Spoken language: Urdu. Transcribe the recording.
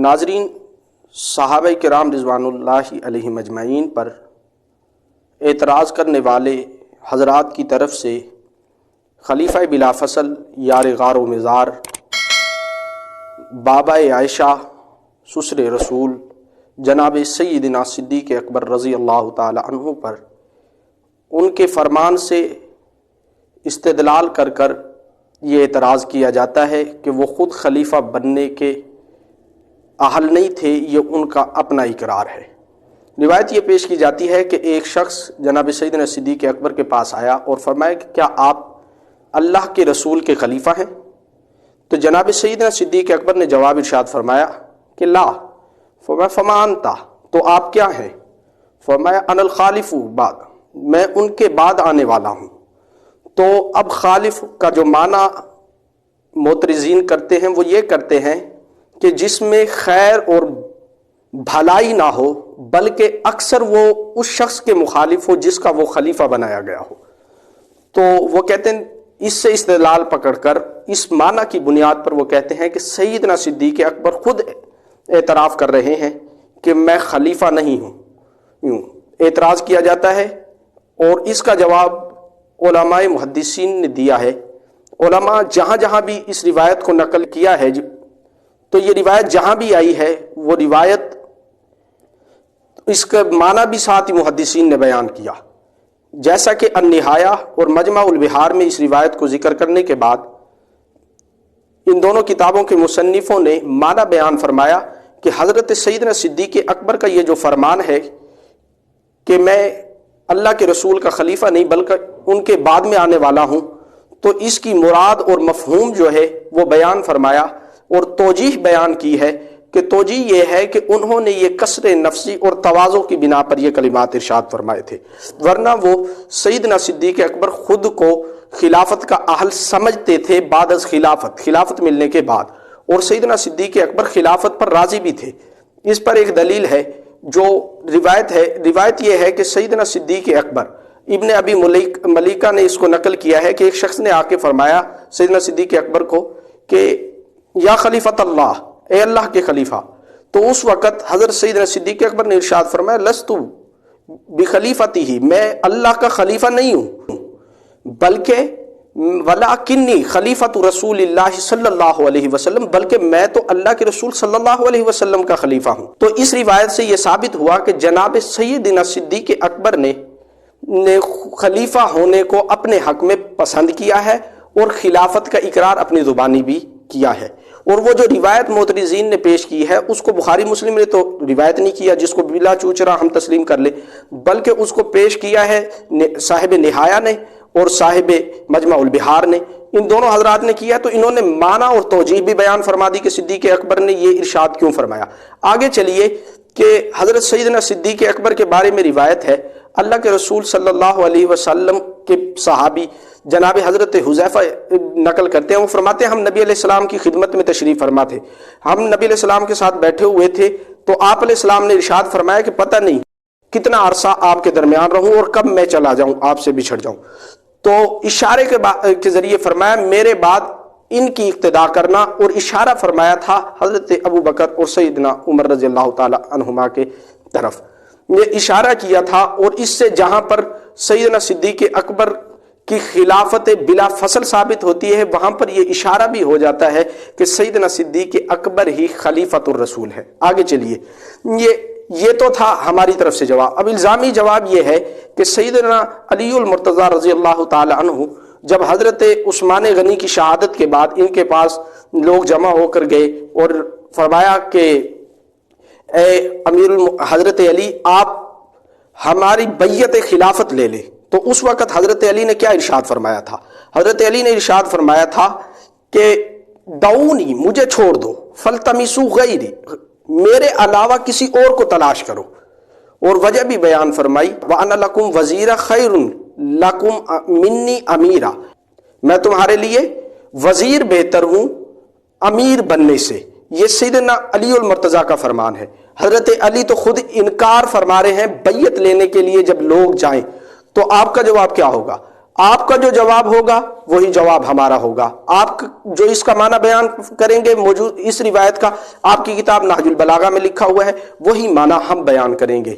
ناظرین، صحابہ کرام رضوان اللہ علیہم اجمعین پر اعتراض کرنے والے حضرات کی طرف سے خلیفہ بلا فصل یار غار و مزار بابا عائشہ سسر رسول جناب سیدنا صدیق اکبر رضی اللہ تعالی عنہ پر ان کے فرمان سے استدلال کر کر یہ اعتراض کیا جاتا ہے کہ وہ خود خلیفہ بننے کے اہل نہیں تھے، یہ ان کا اپنا اقرار ہے۔ روایت یہ پیش کی جاتی ہے کہ ایک شخص جناب سیدنا صدیق اکبر کے پاس آیا اور فرمایا کہ کیا آپ اللہ کے رسول کے خلیفہ ہیں؟ تو جناب سیدنا صدیق اکبر نے جواب ارشاد فرمایا کہ لا۔ فرمایا فما انتا، تو آپ کیا ہیں؟ فرمایا انا الخالف بعد، میں ان کے بعد آنے والا ہوں۔ تو اب خالف کا جو معنی معترضین کرتے ہیں وہ یہ کرتے ہیں کہ جس میں خیر اور بھلائی نہ ہو بلکہ اکثر وہ اس شخص کے مخالف ہو جس کا وہ خلیفہ بنایا گیا ہو۔ تو وہ کہتے ہیں اس سے استدلال پکڑ کر اس معنی کی بنیاد پر وہ کہتے ہیں کہ سیدنا صدیق اکبر خود اعتراف کر رہے ہیں کہ میں خلیفہ نہیں ہوں۔ یوں اعتراض کیا جاتا ہے اور اس کا جواب علماء محدثین نے دیا ہے۔ علماء جہاں جہاں بھی اس روایت کو نقل کیا ہے تو یہ روایت جہاں بھی آئی ہے وہ روایت اس کا معنی بھی ساتھ ہی محدثین نے بیان کیا، جیسا کہ النہایہ اور مجمع البحار میں اس روایت کو ذکر کرنے کے بعد ان دونوں کتابوں کے مصنفوں نے معنی بیان فرمایا کہ حضرت سیدنا صدیق اکبر کا یہ جو فرمان ہے کہ میں اللہ کے رسول کا خلیفہ نہیں بلکہ ان کے بعد میں آنے والا ہوں، تو اس کی مراد اور مفہوم جو ہے وہ بیان فرمایا اور توجیح بیان کی ہے کہ توجیح یہ ہے کہ انہوں نے یہ کسر نفسی اور تواضع کی بنا پر یہ کلمات ارشاد فرمائے تھے، ورنہ وہ سیدنا صدیق اکبر خود کو خلافت کا اہل سمجھتے تھے بعد از خلافت ملنے کے بعد، اور سیدنا صدیق اکبر خلافت پر راضی بھی تھے۔ اس پر ایک دلیل ہے جو روایت یہ ہے کہ سیدنا صدیق اکبر ابن ابی ملیکہ نے اس کو نقل کیا ہے کہ ایک شخص نے آ کے فرمایا سیدنا صدیق اکبر کو کہ یا خلیفۃ اللہ، اے اللہ کے خلیفہ۔ تو اس وقت حضرت سیدنا صدیق اکبر نے ارشاد فرمایا لستو بخلیفتی ہی، میں اللہ کا خلیفہ نہیں ہوں بلکہ ولیکنی خلیفۃ رسول اللہ صلی اللہ علیہ وسلم، بلکہ میں تو اللہ کے رسول صلی اللہ علیہ وسلم کا خلیفہ ہوں۔ تو اس روایت سے یہ ثابت ہوا کہ جناب سیدنا صدیق اکبر نے خلیفہ ہونے کو اپنے حق میں پسند کیا ہے اور خلافت کا اقرار اپنی زبانی بھی کیا ہے۔ اور وہ جو روایت معترضین نے پیش کی ہے اس کو بخاری مسلم نے تو روایت نہیں کیا جس کو بلا چوچرا ہم تسلیم کر لیں، بلکہ اس کو پیش کیا ہے صاحب نہایہ نے اور صاحب مجمع البحار نے، ان دونوں حضرات نے کیا، تو انہوں نے معنی اور توجیہ بھی بیان فرما دی کہ صدیق اکبر نے یہ ارشاد کیوں فرمایا۔ آگے چلیے کہ حضرت سیدنا صدیق اکبر کے بارے میں روایت ہے، اللہ کے رسول صلی اللہ علیہ وسلم کے صحابی جناب حضرت حذیفہ نقل کرتے ہیں، وہ فرماتے ہیں ہم نبی علیہ السلام کی خدمت میں تشریف فرما تھے، ہم نبی علیہ السلام کے ساتھ بیٹھے ہوئے تھے تو آپ علیہ السلام نے ارشاد فرمایا کہ پتہ نہیں کتنا عرصہ آپ کے درمیان رہوں اور کب میں چلا جاؤں، آپ سے بچھڑ جاؤں۔ تو اشارے کے ذریعے فرمایا میرے بعد ان کی اقتداء کرنا، اور اشارہ فرمایا تھا حضرت ابو بکر اور سیدنا عمر رضی اللہ تعالی عنہما کے طرف، یہ اشارہ کیا تھا۔ اور اس سے جہاں پر سیدنا صدیق اکبر کی خلافت بلا فصل ثابت ہوتی ہے وہاں پر یہ اشارہ بھی ہو جاتا ہے کہ سیدنا صدیق اکبر ہی خلیفۃ الرسول ہے۔ آگے چلیے، یہ تو تھا ہماری طرف سے جواب۔ اب الزامی جواب یہ ہے کہ سیدنا علی المرتضیٰ رضی اللہ تعالی عنہ جب حضرت عثمان غنی کی شہادت کے بعد ان کے پاس لوگ جمع ہو کر گئے اور فرمایا کہ اے حضرت علی آپ ہماری بیعت خلافت لے لیں، تو اس وقت حضرت علی نے کیا ارشاد فرمایا تھا؟ حضرت علی نے ارشاد فرمایا تھا کہ دعونی، مجھے چھوڑ دو، فلتمسوا غیری، میرے علاوہ کسی اور کو تلاش کرو، اور وجہ بھی بیان فرمائی وَأَنَا لَكُمْ وَزِيرًا خَيْرٌ لَكُمْ مِنِّي أَمِيرًا، میں تمہارے لیے وزیر بہتر ہوں امیر بننے سے۔ یہ سیدنا علی المرتضیٰ کا فرمان ہے۔ حضرت علی تو خود انکار فرما رہے ہیں بیعت لینے کے لیے جب لوگ جائیں، تو آپ کا جواب کیا ہوگا؟ آپ کا جو جواب ہوگا وہی جواب ہمارا ہوگا. آپ جو اس کا معنی بیان کریں گے موجود اس روایت کا، آپ کی کتاب نہج البلاغہ میں لکھا ہوا ہے، وہی معنی ہم بیان کریں گے.